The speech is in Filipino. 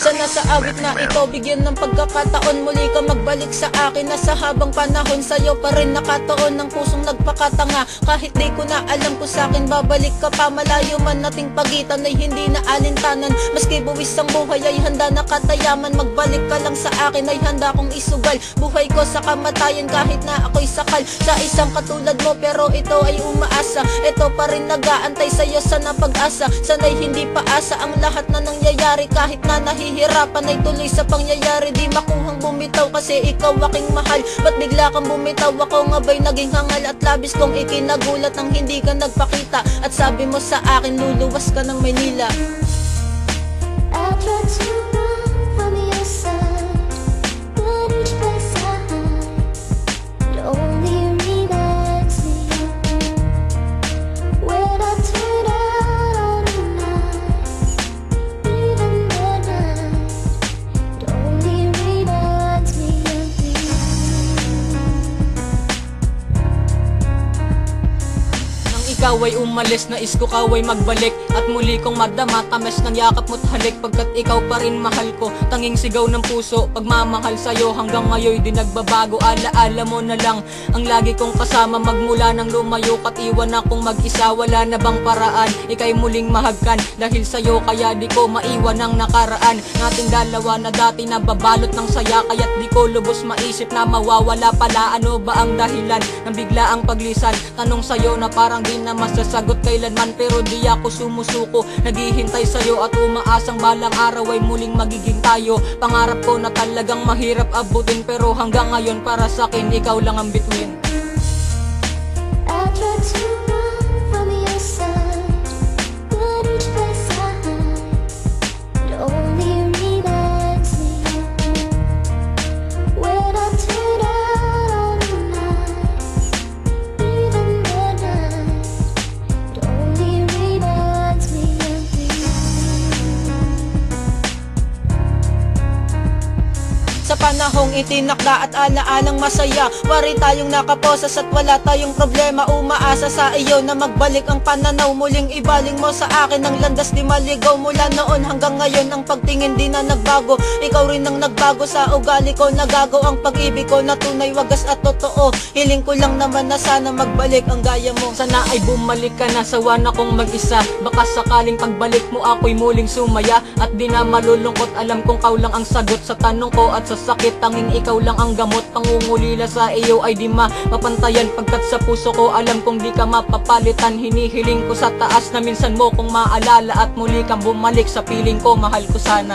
Sana sa awit na ito bigyan ng pagkakataon, muli ka magbalik sa akin na sa habang panahon sa'yo pa rin nakataon ng pusong nagpakatanga. Kahit di ko na alam kung sa'kin babalik ka pa, malayo man nating pagitan ay hindi na alintanan. Maski buwis ang buhay ay handa na katayaman, magbalik ka lang sa akin ay handa kong isugal buhay ko sa kamatayan kahit na ako'y sakal sa isang katulad mo. Pero ito ay umaasa, ito pa rin nag-aantay sa'yo, sana pag-asa. Sana'y hindi paasa ang lahat na nangyayari, kahit na nahihirapan ay tuloy sa pangyayari. Di makuhang bumitaw kasi ikaw aking mahal, ba't bigla kang bumitaw? Ako nga ba'y naging hangal at labis kong ikinagulat nang hindi ka nagpakita at sabi mo sa akin luluwas ka ng Maynila. I tried to run from your side, but each place I hide, it only reminds me of you. When I turn out all the lights, even the night, it only reminds me of you. Nang ikaw ay umalis, nais ko kaway magbalik at muli kong madama tamis ng yakap mo't halik. Pagkat ikaw pa rin mahal ko, tanging sigaw ng puso, pagmamahal sa'yo hanggang ngayon di nagbabago. Alaala mo na lang ang lagi kong kasama, magmula nang lumayo ka't iwan akong mag-isa. Wala na bang paraan, ika'y muling mahagkan, dahil sa'yo kaya di ko maiwan ang nakaraan nating dalawa na dati nababalot ng saya. Kaya't di ko lubos maisip na mawawala pala. Ano ba ang dahilan ng bigla ang paglisan? Tanong sa'yo na parang di na masasagot kailanman, pero di ako sumusuko, naghihintay sa'yo at umaasang balang araw ay muling magiging tayo. Pangarap ko na talagang mahirap abutin, pero hanggang ngayon para sa'kin ikaw lang ang bituin. I tried to run from your side, but each place I hide, it only reminds me of you. When I turn out all the lights, even the night, it only reminds me of you. Sa panahong itinakda at alaalang masaya, wari tayong nakaposas at wala tayong problema. Umaasa sa iyo na magbalik ang pananaw, muling ibaling mo sa akin ang landas di maligaw. Mula noon hanggang ngayon ang pagtingin di na nagbago, ikaw rin ang nagbago sa ugali ko. Nagago ang pag-ibig ko na tunay, wagas at totoo. Hiling ko lang naman na sana magbalik ang gaya mo. Sana ay bumalik ka na, sawa na kong mag-isa. Baka sakaling pagbalik mo ako'y muling sumaya at di na malulungkot. Alam kong kau lang ang sagot sa tanong ko at sa sakit, tanging ikaw lang ang gamot. Pangungulila sa iyo ay di mapapantayan, pagkat sa puso ko alam kong di ka mapapalitan. Hinihiling ko sa taas na minsan mo kong maalala at muli kang bumalik sa piling ko, mahal ko sana.